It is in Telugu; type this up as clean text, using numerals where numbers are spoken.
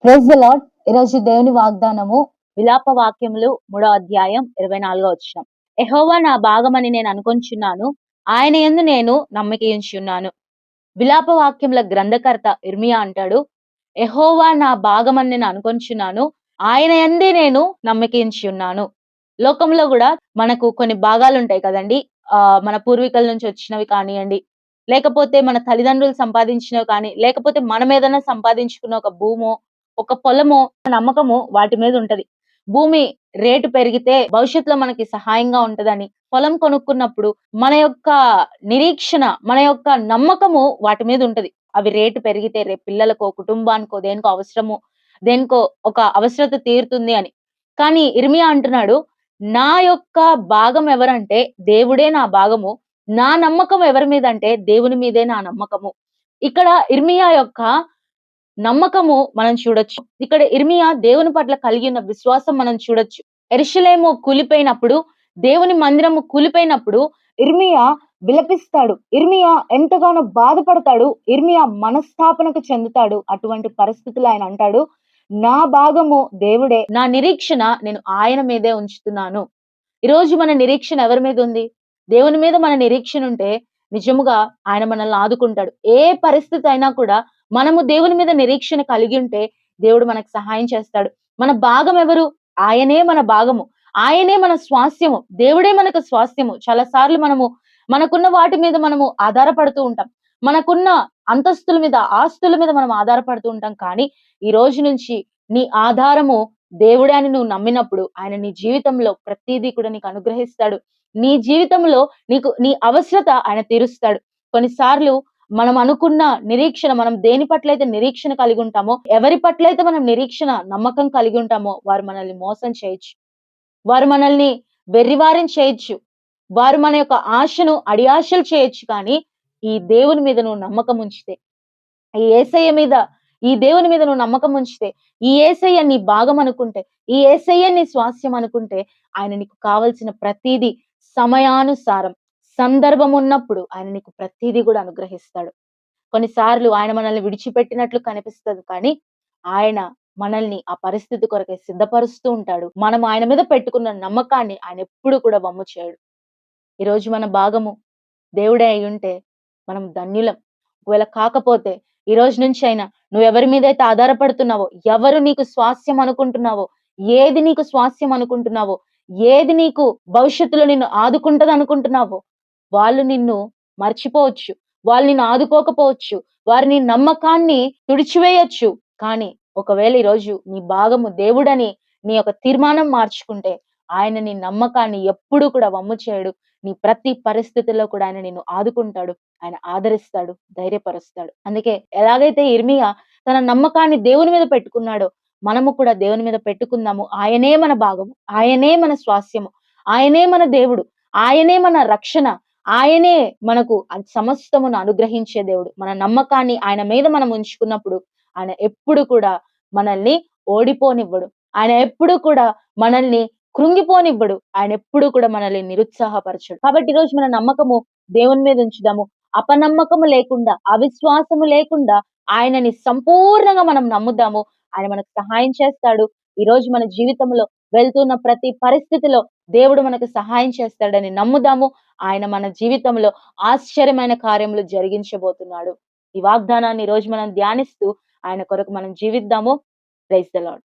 Praise the lord. ఈరోజు దేవుని వాగ్దానము విలాప వాక్యములు 3వ అధ్యాయం 24వ వచనం. యెహోవా నా భాగమని నేను అనుకొంచున్నాను, ఆయన యందు నేను నమ్మికయుంచున్నాను. విలాప వాక్యముల గ్రంథకర్త ఇర్మియా అంటాడు, యెహోవా నా భాగమని నేను అనుకొంచున్నాను, ఆయన యందే నేను నమ్మికయుంచున్నాను. లోకంలో కూడా మనకు కొన్ని భాగాలు ఉంటాయి కదండి. మన పూర్వీకుల నుంచి వచ్చినవి కానియండి, లేకపోతే మన తల్లిదండ్రులు సంపాదించినవి కానీ, లేకపోతే మనం ఏదైనా సంపాదించుకున్న ఒక భూమో, ఒక పొలమో, నమ్మకము వాటి మీద ఉంటది. భూమి రేటు పెరిగితే భవిష్యత్తులో మనకి సహాయంగా ఉంటదని, పొలం కొనుక్కున్నప్పుడు మన యొక్క నిరీక్షణ, మన యొక్క నమ్మకము వాటి మీద ఉంటది. అవి రేటు పెరిగితే రేపు పిల్లలకో, కుటుంబానికో, దేనికో అవసరము, దేనికో ఒక అవసరత తీరుతుంది అని. కానీ ఇర్మియా అంటున్నాడు, నా యొక్క భాగం ఎవరంటే దేవుడే నా భాగము. నా నమ్మకం ఎవరి మీద అంటే దేవుని మీదే నా నమ్మకము. ఇక్కడ ఇర్మియా యొక్క నమ్మకము మనం చూడొచ్చు. ఇక్కడ ఇర్మియా దేవుని పట్ల కలిగి ఉన్న విశ్వాసం మనం చూడొచ్చు. యెరూషలేము కూలిపోయినప్పుడు, దేవుని మందిరము కూలిపోయినప్పుడు ఇర్మియా విలపిస్తాడు. ఇర్మియా ఎంతగానో బాధపడతాడు. ఇర్మియా మనస్తాపనకు చెందుతాడు. అటువంటి పరిస్థితుల్లో ఆయన అంటాడు, నా భాగము దేవుడే, నా నిరీక్షణ నేను ఆయన మీదే ఉంచుతున్నాను. ఈరోజు మన నిరీక్షణ ఎవరి మీద ఉంది? దేవుని మీద మన నిరీక్షణ ఉంటే నిజముగా ఆయన మనల్ని ఆదుకుంటాడు. ఏ పరిస్థితి అయినా కూడా మనము దేవుని మీద నిరీక్షణ కలిగి ఉంటే దేవుడు మనకు సహాయం చేస్తాడు. మన భాగం ఎవరు? ఆయనే మన భాగము. ఆయనే మన స్వాస్థ్యము. దేవుడే మనకు స్వాస్థ్యము. చాలా సార్లు మనకున్న వాటి మీద మనము ఆధారపడుతూ ఉంటాం. మనకున్న అంతస్తుల మీద, ఆస్తుల మీద మనం ఆధారపడుతూ ఉంటాం. కానీ ఈ రోజు నుంచి నీ ఆధారము దేవుడే అని నువ్వు నమ్మినప్పుడు ఆయన నీ జీవితంలో ప్రతీదీ కూడా నీకు అనుగ్రహిస్తాడు. నీ జీవితంలో నీ అవసరత ఆయన తీరుస్తాడు. కొన్నిసార్లు మనం అనుకున్న నిరీక్షణ, మనం దేని పట్లయితే నిరీక్షణ కలిగి ఉంటామో, ఎవరి పట్లయితే మనం నిరీక్షణ, నమ్మకం కలిగి ఉంటామో వారు మనల్ని మోసం చేయొచ్చు. వారు మనల్ని వెర్రివారం చేయొచ్చు. వారు మన యొక్క ఆశను అడియాశలు చేయొచ్చు. కానీ ఈ దేవుని మీద నువ్వు నమ్మకం ఉంచితే, ఈ యేసయ్య మీద, ఈ దేవుని మీద నువ్వు నమ్మకం ఉంచితే, ఈ యేసయ్య నీ భాగం అనుకుంటే, ఈ యేసయ్య నీ స్వాస్థ్యం అనుకుంటే, ఆయన నీకు కావలసిన ప్రతీదీ సమయానుసారం, సందర్భం ఉన్నప్పుడు ఆయన నీకు ప్రతీదీ కూడా అనుగ్రహిస్తాడు. కొన్నిసార్లు ఆయన మనల్ని విడిచిపెట్టినట్లు కనిపిస్తది. కానీ ఆయన మనల్ని ఆ పరిస్థితి కొరకై సిద్ధపరుస్తూ ఉంటాడు. మనం ఆయన మీద పెట్టుకున్న నమ్మకాన్ని ఆయన ఎప్పుడు కూడా వమ్ము చేయడు. ఈరోజు మన భాగము దేవుడే అయ్యుంటే మనం ధన్యులం. ఒకవేళ కాకపోతే ఈ రోజు నుంచి అయినా నువ్వెవరి మీదైతే ఆధారపడుతున్నావో, ఎవరు నీకు స్వాస్థ్యం అనుకుంటున్నావో, ఏది నీకు స్వాస్థ్యం అనుకుంటున్నావో, ఏది నీకు భవిష్యత్తులో నిన్ను ఆదుకుంటది అనుకుంటున్నావో, వాళ్ళు నిన్ను మర్చిపోవచ్చు. వాళ్ళు నిన్ను ఆదుకోకపోవచ్చు. వారు నీ నమ్మకాన్ని తుడిచివేయొచ్చు. కానీ ఒకవేళ ఈరోజు నీ భాగము దేవుడని నీ యొక్క తీర్మానం మార్చుకుంటే ఆయన నీ నమ్మకాన్ని ఎప్పుడూ కూడా వమ్ము చేయడు. నీ ప్రతి పరిస్థితిలో కూడా ఆయన నిన్ను ఆదుకుంటాడు. ఆయన ఆదరిస్తాడు, ధైర్యపరుస్తాడు. అందుకే ఎలాగైతే ఇర్మియా తన నమ్మకాన్ని దేవుని మీద పెట్టుకున్నాడో మనము కూడా దేవుని మీద పెట్టుకుందాము. ఆయనే మన భాగము, ఆయనే మన స్వాస్థ్యము, ఆయనే మన దేవుడు, ఆయనే మన రక్షణ, ఆయనే మనకు సమస్తమును అనుగ్రహించే దేవుడు. మన నమ్మకాన్ని ఆయన మీద మనం ఉంచుకున్నప్పుడు ఆయన ఎప్పుడు కూడా మనల్ని ఓడిపోనివ్వడు. ఆయన ఎప్పుడు కూడా మనల్ని కృంగిపోనివ్వడు. ఆయన ఎప్పుడు కూడా మనల్ని నిరుత్సాహపరచడు. కాబట్టి ఈరోజు మన నమ్మకము దేవుని మీద ఉంచుదాము. అపనమ్మకము లేకుండా, అవిశ్వాసము లేకుండా ఆయనని సంపూర్ణంగా మనం నమ్ముదాము. ఆయన మనకు సహాయం చేస్తాడు. ఈరోజు మన జీవితంలో వెళ్తున్న ప్రతి పరిస్థితిలో దేవుడు మనకు సహాయం చేస్తాడని నమ్ముదాము. ఆయన మన జీవితంలో ఆశ్చర్యమైన కార్యములు జరిగించబోతున్నాడు. ఈ వాగ్దానాన్ని ఈరోజు మనం ధ్యానిస్తూ ఆయన కొరకు మనం జీవిద్దాము. Praise the lord.